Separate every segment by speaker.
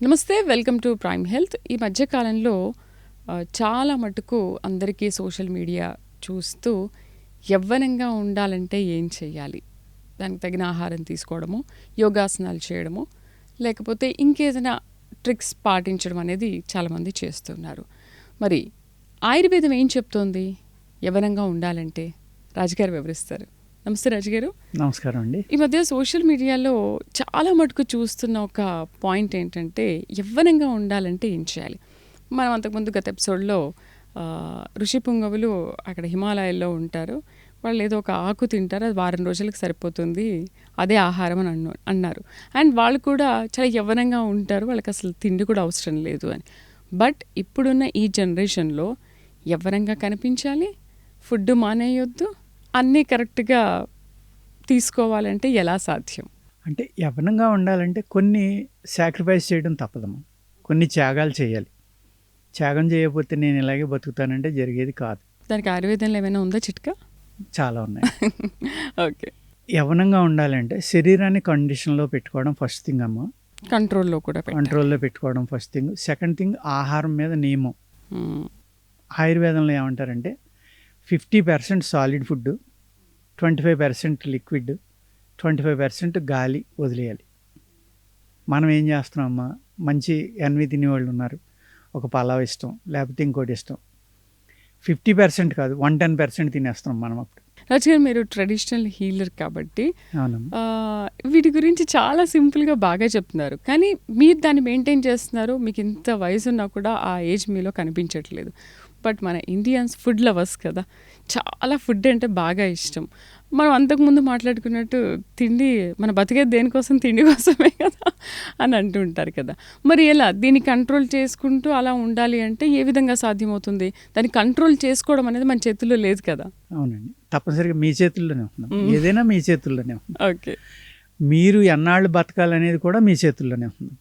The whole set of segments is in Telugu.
Speaker 1: నమస్తే, వెల్కమ్ టు ప్రైమ్ హెల్త్. ఈ మధ్య కాలంలో చాలా మటుకు అందరికీ సోషల్ మీడియా చూస్తూ యవ్వనంగా ఉండాలంటే ఏం చేయాలి, దానికి తగిన ఆహారం తీసుకోవడము, యోగాసనాలు చేయడము, లేకపోతే ఇంకేదైనా ట్రిక్స్ పాటించడం అనేది చాలామంది చేస్తున్నారు. మరి ఆయుర్వేదం ఏం చెప్తోంది యవ్వనంగా ఉండాలంటే? రాజుగారు వివరిస్తారు. నమస్తే రాజుగారు.
Speaker 2: నమస్కారం అండి.
Speaker 1: ఈ మధ్య సోషల్ మీడియాలో చాలా మటుకు చూస్తున్న ఒక పాయింట్ ఏంటంటే, యవ్వనంగా ఉండాలంటే ఏం చేయాలి? మనం అంతకుముందు గత ఎపిసోడ్లో ఋషి పుంగవులు అక్కడ హిమాలయాల్లో ఉంటారు. వాళ్ళు ఏదో ఒక ఆకు తింటారు, అది వారం రోజులకు సరిపోతుంది, అదే ఆహారం అని అన్నారు. అండ్ వాళ్ళు కూడా చాలా యవ్వనంగా ఉంటారు, వాళ్ళకి అసలు తిండి కూడా అవసరం లేదు అని. బట్ ఇప్పుడున్న ఈ జనరేషన్లో యవ్వనంగా కనిపించాలి, ఫుడ్ మానేయొద్దు, అన్నీ కరెక్ట్గా తీసుకోవాలంటే ఎలా సాధ్యం?
Speaker 2: అంటే యవ్వనంగా ఉండాలంటే కొన్ని సాక్రిఫైస్ చేయడం తప్పదమ్మా, కొన్ని త్యాగాలు చేయాలి. త్యాగం చేయకపోతే నేను ఇలాగే బతుకుతానంటే జరిగేది కాదు.
Speaker 1: దానికి ఆయుర్వేదంలో ఏమైనా ఉందా చిట్కా?
Speaker 2: చాలా ఉన్నాయి.
Speaker 1: ఓకే.
Speaker 2: యవ్వనంగా ఉండాలంటే శరీరాన్ని కండిషన్లో పెట్టుకోవడం ఫస్ట్ థింగ్ అమ్మ.
Speaker 1: కంట్రోల్లో కూడా
Speaker 2: కంట్రోల్లో పెట్టుకోవడం ఫస్ట్ థింగ్. సెకండ్ థింగ్ ఆహారం మీద నియమం. ఆయుర్వేదంలో ఏమంటారంటే 50% సాలిడ్ ఫుడ్, 25% లిక్విడ్, 25% గాలి వదిలేయాలి. మనం ఏం చేస్తున్నామమ్మా, మంచి ఎన్వి తినేవాళ్ళు ఉన్నారు, ఒక పలావ్ ఇష్టం, లేకపోతే ఇంకోటి ఇష్టం. 50% కాదు, 110% తినేస్తున్నాం మనం అప్పుడు.
Speaker 1: రాజుగారు, మీరు ట్రెడిషనల్ హీలర్ కాబట్టి
Speaker 2: అవునమ్మా.
Speaker 1: వీటి గురించి చాలా సింపుల్గా బాగా చెప్తున్నారు, కానీ మీరు దాన్ని మెయింటైన్ చేస్తున్నారు. మీకు ఇంత వయసు ఉన్నా కూడా ఆ ఏజ్ మీలో కనిపించట్లేదు. బట్ మన ఇండియన్స్ ఫుడ్ లవర్స్ కదా, చాలా ఫుడ్ అంటే బాగా ఇష్టం. మనం అంతకుముందు మాట్లాడుకున్నట్టు తిండి, మన బతికేది దేనికోసం? తిండి కోసమే కదా అని అంటూ ఉంటారు కదా. మరి ఎలా దీన్ని కంట్రోల్ చేసుకుంటూ అలా ఉండాలి అంటే ఏ విధంగా సాధ్యమవుతుంది? దాన్ని కంట్రోల్ చేసుకోవడం అనేది మన చేతుల్లో లేదు కదా.
Speaker 2: అవునండి, తప్పనిసరిగా మీ చేతుల్లోనే ఉంటున్నాం. ఏదైనా మీ చేతుల్లోనే ఉంటుంది.
Speaker 1: ఓకే.
Speaker 2: మీరు ఎన్నాళ్ళు బతకాలనేది కూడా మీ చేతుల్లోనే ఉంటుంది.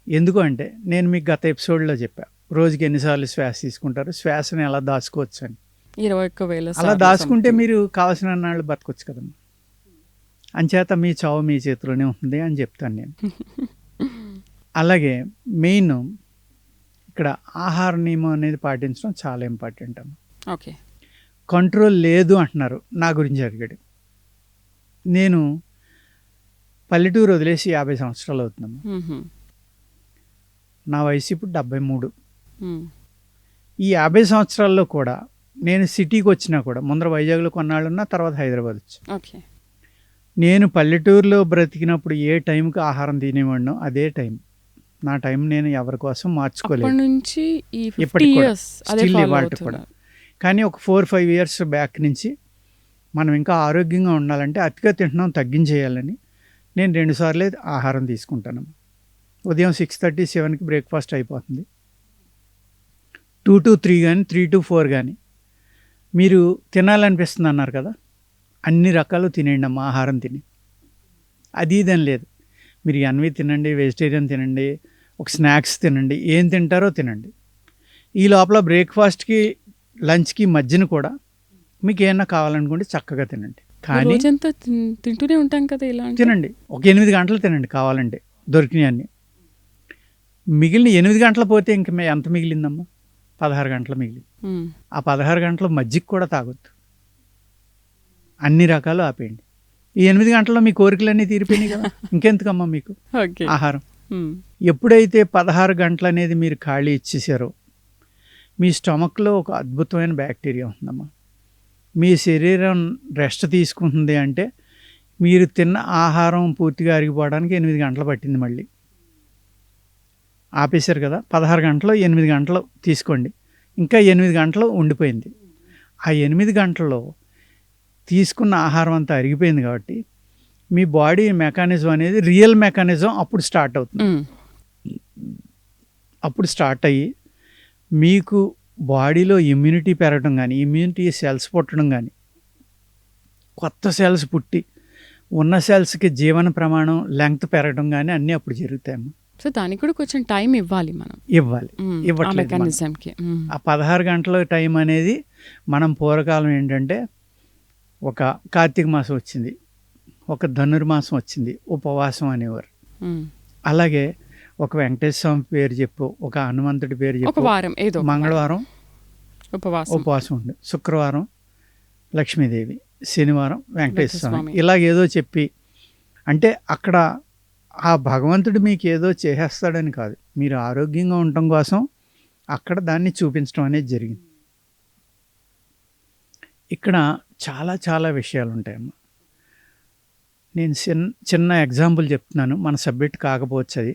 Speaker 2: ఎందుకు అంటే నేను మీకు గత ఎపిసోడ్లో చెప్పా, రోజుకి ఎన్నిసార్లు శ్వాస తీసుకుంటారు, శ్వాసను ఎలా దాచుకోవచ్చు అని.
Speaker 1: 21,000
Speaker 2: అలా దాచుకుంటే మీరు కావాల్సిన నాళ్ళు బతకొచ్చు కదమ్మా. అంచేత మీ చావు మీ చేతిలోనే ఉంటుంది అని చెప్తాను నేను. అలాగే మెయిన్ ఇక్కడ ఆహార నియమం అనేది పాటించడం చాలా ఇంపార్టెంట్ అమ్మ.
Speaker 1: ఓకే.
Speaker 2: కంట్రోల్ లేదు అంటున్నారు. నా గురించి అడిగాడు. నేను పల్లెటూరు వదిలేసి 50 సంవత్సరాలు అవుతుందమ్మా. నా వయసు ఇప్పుడు 73. ఈ 50 సంవత్సరాల్లో కూడా నేను సిటీకి వచ్చినా కూడా, ముందర వైజాగ్లో కొన్నాళ్ళు ఉన్నా, తర్వాత హైదరాబాద్ వచ్చి,
Speaker 1: ఓకే,
Speaker 2: నేను పల్లెటూరులో బ్రతికినప్పుడు ఏ టైంకి ఆహారం తినేవాడినో అదే టైం. నా టైం నేను ఎవరి కోసం మార్చుకోలేదు. ఇప్పటికి కూడా. కానీ ఒక 4-5 ఇయర్స్ బ్యాక్ నుంచి మనం ఇంకా ఆరోగ్యంగా ఉండాలంటే అతిగా తింటున్నాం తగ్గించేయాలని నేను 2 సార్లే ఆహారం తీసుకుంటాను. ఉదయం 6:30-7కి బ్రేక్ఫాస్ట్ అయిపోతుంది. 2 to 3 కానీ 3 to 4 కానీ మీరు తినాలనిపిస్తుంది అన్నారు కదా, అన్ని రకాలు తినేయండి అమ్మ. ఆహారం తిని అది ఇదని లేదు. మీరు ఎన్వి తినండి, వెజిటేరియన్ తినండి, ఒక స్నాక్స్ తినండి, ఏం తింటారో తినండి. ఈ లోపల బ్రేక్ఫాస్ట్కి లంచ్కి మధ్యన కూడా మీకు ఏమన్నా కావాలనుకుంటే చక్కగా తినండి. కానీ
Speaker 1: తింటూనే ఉంటాం కదా, ఇలా
Speaker 2: తినండి. ఒక 8 గంటలు తినండి కావాలంటే, దొరికినాయి అన్నీ. మిగిలిన 8 గంటలు పోతే ఇంక ఎంత మిగిలిందమ్మా? 16 గంటలు మిగిలింది. ఆ 16 గంటలు మజ్జిగ కూడా తాగొద్దు. అన్ని రకాలు ఆపేయండి. ఈ 8 గంటల్లో మీ కోరికలన్నీ తీరిపోయినాయి కదా, ఇంకెందుకమ్మా మీకు ఆహారం? ఎప్పుడైతే 16 గంటలు అనేది మీరు ఖాళీ ఇచ్చేసారో, మీ స్టమక్లో ఒక అద్భుతమైన బ్యాక్టీరియా ఉందమ్మా. మీ శరీరం రెస్ట్ తీసుకుంటుంది అంటే మీరు తిన్న ఆహారం పూర్తిగా అరిగిపోవడానికి 8 గంటలు పట్టింది. మళ్ళీ ఆపేశారు కదా, 16 గంటలు 8 గంటలు తీసుకోండి, ఇంకా 8 గంటలు ఉండిపోయింది. ఆ 8 గంటల్లో తీసుకున్న ఆహారం అంతా అరిగిపోయింది కాబట్టి మీ బాడీ మెకానిజం అనేది రియల్ మెకానిజం అప్పుడు స్టార్ట్ అవుతుంది. అప్పుడు స్టార్ట్ అయ్యి మీకు బాడీలో ఇమ్యూనిటీ పెరగడం కానీ, ఇమ్యూనిటీ సెల్స్ పుట్టడం కానీ, కొత్త సెల్స్ పుట్టి ఉన్న సెల్స్కి జీవన ప్రమాణం లెంగ్త్ పెరగడం కానీ అన్నీ అప్పుడు జరుగుతాయమ్మా.
Speaker 1: సో దానికి కూడా కొంచెం టైం ఇవ్వాలి మనం.
Speaker 2: ఇవ్వట్లేదు. ఆ 16 గంటల టైం అనేది మనం పూర్వకాలం ఏంటంటే, ఒక కార్తీక మాసం వచ్చింది, ఒక ధనుర్మాసం వచ్చింది, ఉపవాసం అనేవారు. అలాగే ఒక వెంకటేశ్వర స్వామి పేరు చెప్పు, ఒక హనుమంతుడి పేరు
Speaker 1: ఒక
Speaker 2: చెప్పు,
Speaker 1: వారం ఏదో ఒక
Speaker 2: మంగళవారం
Speaker 1: ఉపవాసం
Speaker 2: ఉండు, శుక్రవారం లక్ష్మీదేవి, శనివారం వెంకటేశ్వర స్వామి,
Speaker 1: స్వామి.
Speaker 2: ఇలాగేదో చెప్పి, అంటే అక్కడ ఆ భగవంతుడు మీకు ఏదో చేసేస్తాడని కాదు, మీరు ఆరోగ్యంగా ఉండటం కోసం అక్కడ దాన్ని చూపించడం అనేది జరిగింది. ఇక్కడ చాలా చాలా విషయాలు ఉంటాయమ్మా. నేను చిన్న ఎగ్జాంపుల్ చెప్తున్నాను, మన సబ్జెక్ట్ కాకపోవచ్చు. అది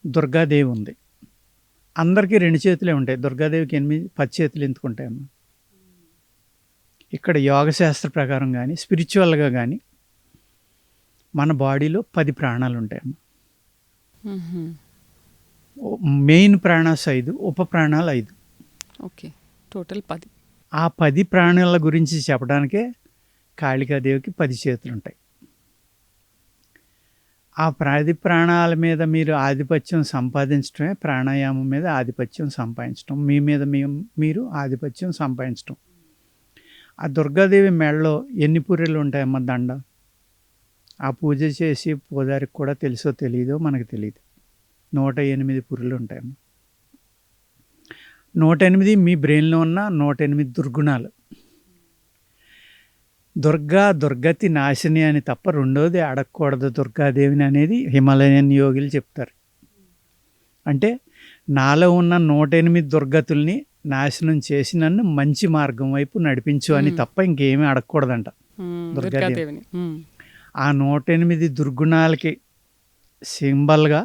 Speaker 2: దుర్గాదేవి ఉంది, అందరికీ 2 చేతులే ఉంటాయి, దుర్గాదేవికి 10 చేతులు ఎందుకు ఉంటాయమ్మా? ఇక్కడ యోగశాస్త్ర ప్రకారం కానీ స్పిరిచువల్గా కానీ మన బాడీలో 10 ప్రాణాలు ఉంటాయమ్మా. మెయిన్ ప్రాణాస్ 5, ఉప ప్రాణాలు 5.
Speaker 1: Okay, total 10.
Speaker 2: ఆ 10 ప్రాణాల గురించి చెప్పడానికే కాళికాదేవికి 10 చేతులు ఉంటాయి. ఆ 10 ప్రాణాల మీద మీరు ఆధిపత్యం సంపాదించడమే ప్రాణాయామం మీద ఆధిపత్యం సంపాదించడం, మీ మీద మీరు ఆధిపత్యం సంపాదించడం. ఆ దుర్గాదేవి మెడలో ఎన్ని పుర్రెలు ఉంటాయమ్మా? దండ. ఆ పూజ చేసి పూజారికి కూడా తెలుసో తెలియదో మనకు తెలియదు, 108 పుర్రెలు ఉంటాయమ్మా. 108 మీ బ్రెయిన్లో ఉన్న 108 దుర్గుణాలు. దుర్గతి నాశిని అని తప్ప రెండోది అడగకూడదు దుర్గాదేవిని అనేది హిమాలయన్ యోగులు చెప్తారు. అంటే నాలో ఉన్న 108 దుర్గతుల్ని నాశనం చేసి నన్ను మంచి మార్గం వైపు నడిపించు అని తప్ప ఇంకేమీ అడగకూడదంట దుర్గాదేవిని. ఆ 108 దుర్గుణాలకి సింబల్గా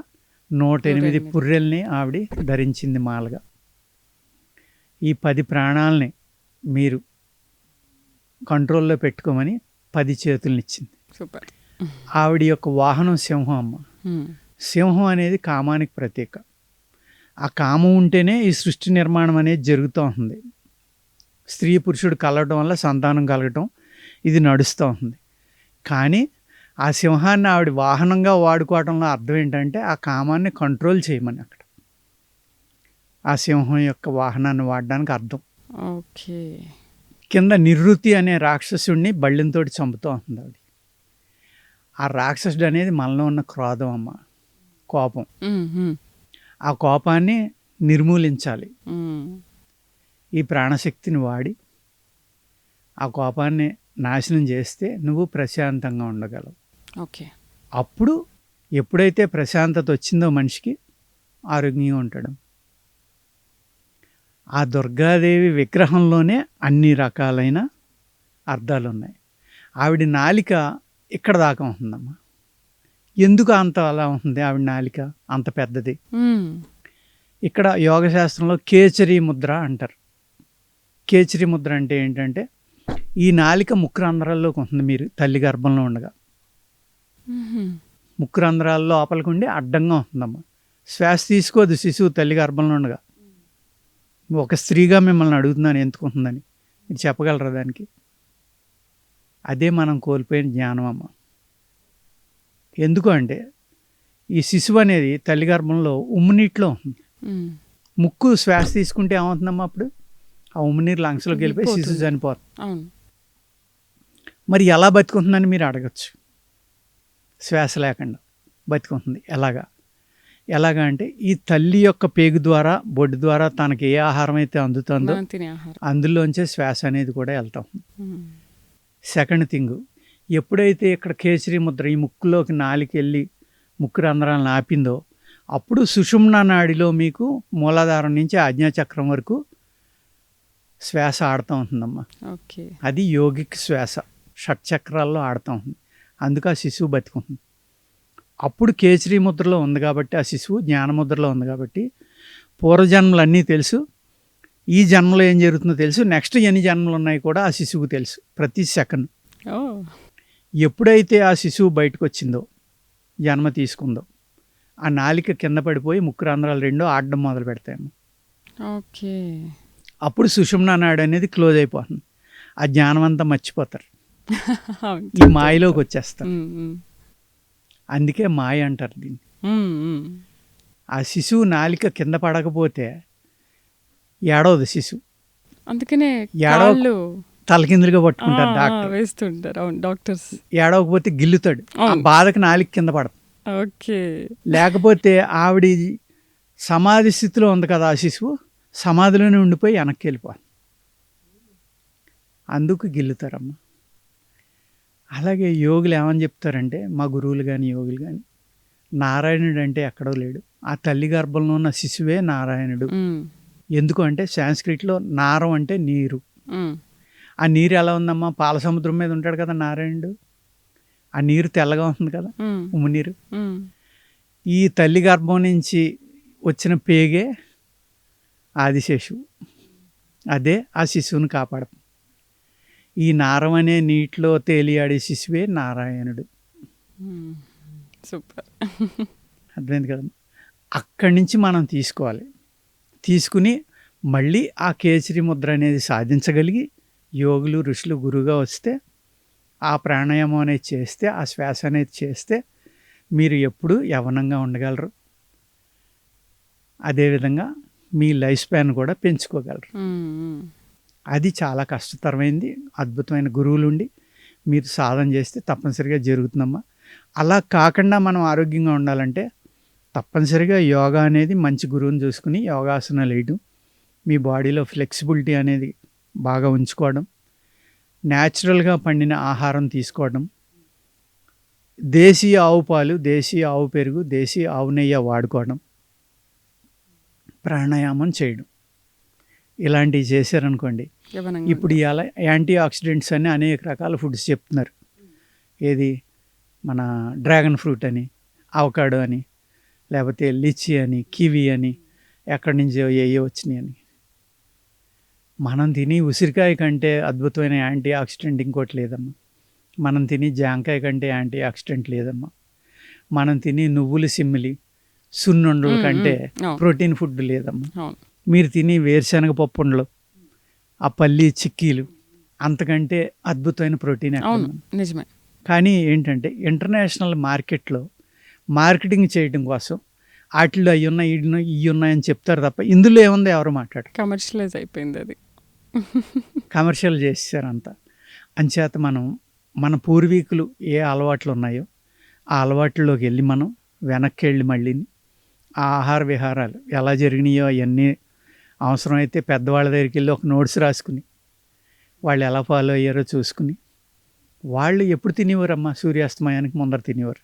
Speaker 2: 108 పుర్రెల్ని ఆవిడ ధరించింది మాలగా. ఈ 10 ప్రాణాలని మీరు కంట్రోల్లో పెట్టుకోమని 10 చేతుల్ని ఇచ్చింది.
Speaker 1: సూపర్.
Speaker 2: ఆవిడ యొక్క వాహనం సింహం అమ్మ. సింహం అనేది కామానికి ప్రతీక. ఆ కామం ఉంటేనే ఈ సృష్టి నిర్మాణం అనేది జరుగుతూ ఉంటుంది. స్త్రీ పురుషుడు కలగడం వల్ల సంతానం కలగటం ఇది నడుస్తూ ఉంటుంది. కానీ ఆ సింహాన్ని ఆవిడ వాహనంగా వాడుకోవడంలో అర్థం ఏంటంటే ఆ కామాన్ని కంట్రోల్ చేయమని అక్కడ ఆ సింహం యొక్క వాహనాన్ని వాడడానికి అర్థం.
Speaker 1: ఓకే.
Speaker 2: కింద నివృత్తి అనే రాక్షసుడిని బళ్ళెంతో చంపుతూ ఉంటుంది ఆవిడ. ఆ రాక్షసుడు అనేది మనలో ఉన్న క్రోధం అమ్మ, కోపం. ఆ కోపాన్ని నిర్మూలించాలి. ఈ ప్రాణశక్తిని వాడి ఆ కోపాన్ని నాశనం చేస్తే నువ్వు ప్రశాంతంగా ఉండగలవు.
Speaker 1: ఓకే.
Speaker 2: అప్పుడు ఎప్పుడైతే ప్రశాంతత వచ్చిందో మనిషికి ఆరోగ్యంగా ఉంటాడు. ఆ దుర్గాదేవి విగ్రహంలోనే అన్ని రకాలైన అర్థాలు ఉన్నాయి. ఆవిడ నాలిక ఇక్కడ దాకా ఉంటుందమ్మా. ఎందుకు అంత అలా ఉంటుంది ఆవిడ నాలిక అంత పెద్దది? ఇక్కడ యోగశాస్త్రంలో కేచరి ముద్ర అంటారు. కేచరి ముద్ర అంటే ఏంటంటే ఈ నాలిక ముక్కురంధ్రాల్లోకి ఉంటుంది. మీరు తల్లి గర్భంలో ఉండగా ముక్కురంధ్రాల్లో లోపలికి ఉండి అడ్డంగా ఉంటుందమ్మా. శ్వాస తీసుకోదు శిశువు తల్లి గర్భంలో ఉండగా. ఒక స్త్రీగా మిమ్మల్ని అడుగుతున్నాను ఎందుకు ఉంటుందని, మీరు చెప్పగలరా దానికి? అదే మనం కోల్పోయిన జ్ఞానం అమ్మ. ఎందుకు అంటే ఈ శిశువు అనేది తల్లి గర్భంలో ఉమ్మునీటిలో ఉంటుంది. ముక్కు శ్వాస తీసుకుంటే ఏమవుతుందమ్మా? అప్పుడు ఆ ఉమ్మునీరు లంగ్స్లోకి వెళ్ళిపోయి శిశువు చనిపోతుంది. మరి ఎలా బతుకుంటుందని మీరు అడగచ్చు. శ్వాస లేకుండా బతుకుంటుంది. ఎలాగా అంటే ఈ తల్లి యొక్క పేగు ద్వారా బొడ్డు ద్వారా తనకి ఏ ఆహారం అయితే అందుతుందో అందులోంచే శ్వాస అనేది కూడా వెళ్తాం. సెకండ్ థింగ్, ఎప్పుడైతే ఇక్కడ కేసరి ముద్ర ఈ ముక్కులోకి నాలికి వెళ్ళి ముక్కు రంధ్రాలను ఆపిందో అప్పుడు సుషుమ్నా నాడిలో మీకు మూలాధారం నుంచి ఆజ్ఞాచక్రం వరకు శ్వాస ఆడుతూ ఉంటుందమ్మా. అది యోగిక్ శ్వాస, షట్చక్రాల్లో ఆడుతూ ఉంటుంది. అందుకు ఆ శిశువు బతుకుంటుంది. అప్పుడు కేసరి ముద్రలో ఉంది కాబట్టి ఆ శిశువు జ్ఞానముద్రలో ఉంది కాబట్టి పూర్వజన్మలు అన్నీ తెలుసు, ఈ జన్మలో ఏం జరుగుతుందో తెలుసు, నెక్స్ట్ ఎన్ని జన్మలు ఉన్నాయి కూడా ఆ శిశువుకు తెలుసు ప్రతి సెకండ్. ఎప్పుడైతే ఆ శిశువు బయటకు వచ్చిందో జన్మ తీసుకుందో ఆ నాలిక కింద పడిపోయి ముక్కు రంధ్రాలు రెండో ఆడడం మొదలు పెడతాయేమో.
Speaker 1: ఓకే.
Speaker 2: అప్పుడు సుషుమ్నా నాడి అనేది క్లోజ్ అయిపోతుంది. ఆ జ్ఞానం అంతా మర్చిపోతారు, ఈ మాయలోకి వచ్చేస్తారు. అందుకే మాయ అంటారు దీన్ని. ఆ శిశువు నాలిక కింద పడకపోతే ఏడవదు శిశువు.
Speaker 1: అందుకనే
Speaker 2: తలకిందులుగా పట్టుకుంటారు డాక్టర్స్.
Speaker 1: ఏడవకపోతే
Speaker 2: గిల్లుతాడు, ఆ బాధకు నాలిక కింద పడదు.
Speaker 1: ఓకే.
Speaker 2: లేకపోతే ఆవిడ సమాధి స్థితిలో ఉంది కదా ఆ శిశువు, సమాధిలోనే ఉండిపోయి వెనక్కి వెళ్ళిపోవాలి. అందుకు గిల్లుతారమ్మ. అలాగే యోగులు ఏమని చెప్తారంటే, మా గురువులు కానీ యోగులు కానీ, నారాయణుడు అంటే ఎక్కడో లేడు, ఆ తల్లి గర్భంలో ఉన్న శిశువే నారాయణుడు. ఎందుకు అంటే సాంస్క్రిట్లో నారం అంటే నీరు. ఆ నీరు ఎలా ఉందమ్మా, పాల సముద్రం మీద ఉంటాడు కదా నారాయణుడు, ఆ నీరు తెల్లగా ఉంటుంది కదా, ఉమ్ము నీరు. ఈ తల్లి గర్భం నుంచి వచ్చిన పేగే ఆదిశేషువు, అదే ఆ శిశువుని కాపాడు. ఈ నారం అనే నీటిలో తేలియాడే శిశువే నారాయణుడు.
Speaker 1: సూపర్.
Speaker 2: అర్థమైంది కదా. అక్కడి నుంచి మనం తీసుకోవాలి, తీసుకుని మళ్ళీ ఆ కేసరి ముద్ర అనేది సాధించగలిగి యోగులు ఋషులు గురువుగా వస్తే, ఆ ప్రాణాయామం అనేది చేస్తే, ఆ శ్వాస అనేది చేస్తే మీరు ఎప్పుడు యవ్వనంగా ఉండగలరు. అదేవిధంగా మీ లైఫ్ స్పాన్ కూడా పెంచుకోగలరు. అది చాలా కష్టతరమైంది. అద్భుతమైన గురువులుండి మీరు సాధన చేస్తే తప్పనిసరిగా జరుగుతుందమ్మా. అలా కాకుండా మనం ఆరోగ్యంగా ఉండాలంటే తప్పనిసరిగా యోగా అనేది మంచి గురువుని చూసుకుని యోగాసనాలు వేయడం, మీ బాడీలో ఫ్లెక్సిబిలిటీ అనేది బాగా ఉంచుకోవడం, న్యాచురల్గా పండిన ఆహారం తీసుకోవడం, దేశీయ ఆవు పాలు, దేశీయ ఆవు పెరుగు, దేశీయ ఆవు నెయ్యి వాడుకోవడం, ప్రాణాయామం చేయడం, ఇలాంటివి చేశారనుకోండి. ఇప్పుడు ఇలా యాంటీ ఆక్సిడెంట్స్ అని అనేక రకాల ఫుడ్స్ చెప్తున్నారు. ఏది మన డ్రాగన్ ఫ్రూట్ అని, అవకాడో అని, లేకపోతే లిచీ అని, కివి అని, ఎక్కడి నుంచో ఏయో వచ్చినాయి అని. మనం తిని ఉసిరికాయ కంటే అద్భుతమైన యాంటీ ఆక్సిడెంట్ ఇంకోటి లేదమ్మా. మనం తిని జాంకాయ కంటే యాంటీ ఆక్సిడెంట్ లేదమ్మా. మనం తిని నువ్వులు సిమ్మిలి సున్నుండల కంటే ప్రోటీన్ ఫుడ్ లేదమ్మా. మీరు తిని వేరుశనగ పప్పుండలు, ఆ పల్లి చిక్కీలు, అంతకంటే అద్భుతమైన ప్రోటీన్
Speaker 1: నిజమే.
Speaker 2: కానీ ఏంటంటే ఇంటర్నేషనల్ మార్కెట్లో మార్కెటింగ్ చేయడం కోసం వాటిల్లో అవి ఉన్నాయి ఇవి ఉన్నాయని చెప్తారు తప్ప ఇందులో ఏముందో ఎవరు మాట్లాడరు.
Speaker 1: కమర్షియలైజ్ అయిపోయింది, అది
Speaker 2: కమర్షియల్ చేసేసారు అంతా. అంచేత మనం మన పూర్వీకులు ఏ అలవాట్లు ఉన్నాయో ఆ అలవాట్లలోకి వెళ్ళి మనం వెనక్కి వెళ్ళి మళ్ళీ ఆ ఆహార విహారాలు ఎలా జరిగినాయో అవన్నీ అవసరమైతే పెద్దవాళ్ళ దగ్గరికి వెళ్ళి ఒక నోట్స్ రాసుకుని వాళ్ళు ఎలా ఫాలో అయ్యారో చూసుకుని, వాళ్ళు ఎప్పుడు తినేవారమ్మా, సూర్యాస్తమయానికి ముందర తినేవారు.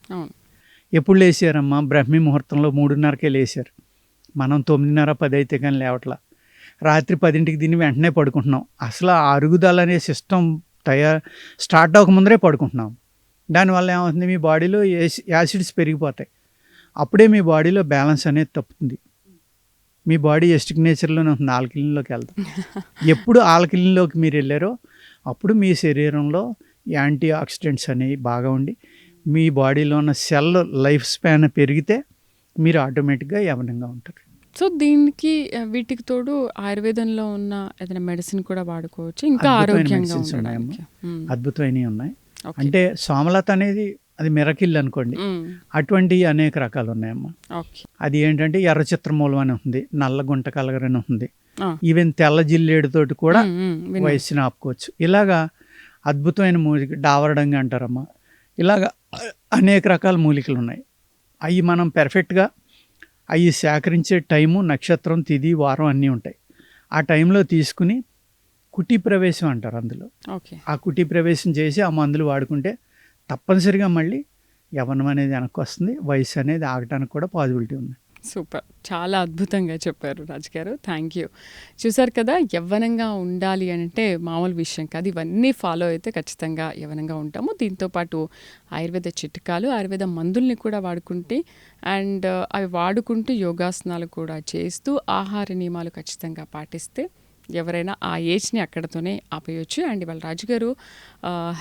Speaker 2: ఎప్పుడు లేచారమ్మా, బ్రహ్మీ ముహూర్తంలో 3:30కే లేచారు. మనం 9:30 10 అయితే కానీ లేవట్లా. రాత్రి 10ంటికి తిని వెంటనే పడుకుంటున్నాం. అసలు ఆ అరుగుదల అనే సిస్టమ్ స్టార్ట్ అవ్వకముందరే పడుకుంటున్నాం. దానివల్ల ఏమవుతుంది, మీ బాడీలో యాసిడ్స్ పెరిగిపోతాయి. అప్పుడే మీ బాడీలో బ్యాలెన్స్ అనేది తప్పుతుంది. మీ బాడీ ఎస్టిక్ నేచర్లోనే ఉంటుంది, ఆల్కలీన్లోకి వెళ్తాం. ఎప్పుడు ఆల్కలీన్లోకి మీరు వెళ్ళారో అప్పుడు మీ శరీరంలో యాంటీ ఆక్సిడెంట్స్ అనేవి బాగా ఉండి మీ బాడీలో ఉన్న సెల్ లైఫ్ స్పాన్ పెరిగితే మీరు ఆటోమేటిక్గా యవనంగా ఉంటారు.
Speaker 1: సో దీనికి వీటికి తోడు ఆయుర్వేదంలో ఉన్న ఏదైనా మెడిసిన్ కూడా వాడుకోవచ్చు, ఇంకా ఆరోగ్యంగా ఉండడానికి
Speaker 2: అద్భుతమైనవి ఉన్నాయి. అంటే సోమలత అనేది అది మిరకిల్ అనుకోండి, అటువంటి అనేక రకాలు ఉన్నాయమ్మా. అది ఏంటంటే ఎర్ర చిత్రమూలం అని ఉంది, నల్ల గుంట కలగర అని ఉంది, ఈవెన్ తెల్ల జిల్లేడుతోటి కూడా వయస్సుని ఆపుకోవచ్చు. ఇలాగా అద్భుతమైన మూలిక డావరడంగా అంటారమ్మా. ఇలాగా అనేక రకాల మూలికలు ఉన్నాయి. అవి మనం పెర్ఫెక్ట్గా అవి సేకరించే టైము, నక్షత్రం, తిథి, వారం అన్నీ ఉంటాయి. ఆ టైంలో తీసుకుని కుటీ ప్రవేశం అంటారు అందులో. ఆ కుటీ ప్రవేశం చేసి ఆ మందులు వాడుకుంటే తప్పనిసరిగా మళ్ళీ యవ్వనం అనేది వెనక్కి వస్తుంది, వయసు అనేది ఆగటానికి కూడా పాసిబిలిటీ ఉంది.
Speaker 1: సూపర్, చాలా అద్భుతంగా చెప్పారు రాజు గారు, థ్యాంక్ యూ. చూసారు కదా, యవ్వనంగా ఉండాలి అంటే మామూలు విషయం కాదు. ఇవన్నీ ఫాలో అయితే ఖచ్చితంగా యవ్వనంగా ఉంటాము. దీంతోపాటు ఆయుర్వేద చిట్కాలు, ఆయుర్వేద మందుల్ని కూడా వాడుకుంటే అండ్ అవి వాడుకుంటూ యోగాసనాలు కూడా చేస్తూ ఆహార నియమాలు ఖచ్చితంగా పాటిస్తే ఎవరైనా ఆ ఏజ్ని అక్కడతోనే ఆపేయచ్చు. అండ్ ఇవాళ రాజుగారు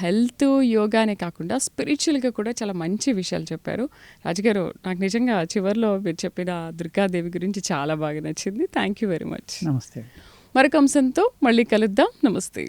Speaker 1: హెల్త్ యోగానే కాకుండా స్పిరిచువల్గా కూడా చాలా మంచి విషయాలు చెప్పారు. రాజుగారు, నాకు నిజంగా చివరిలో మీరు చెప్పిన దుర్గాదేవి గురించి చాలా బాగా నచ్చింది. Thank you very much.
Speaker 2: నమస్తే.
Speaker 1: మరొక అంశంతో మళ్ళీ కలుద్దాం. నమస్తే.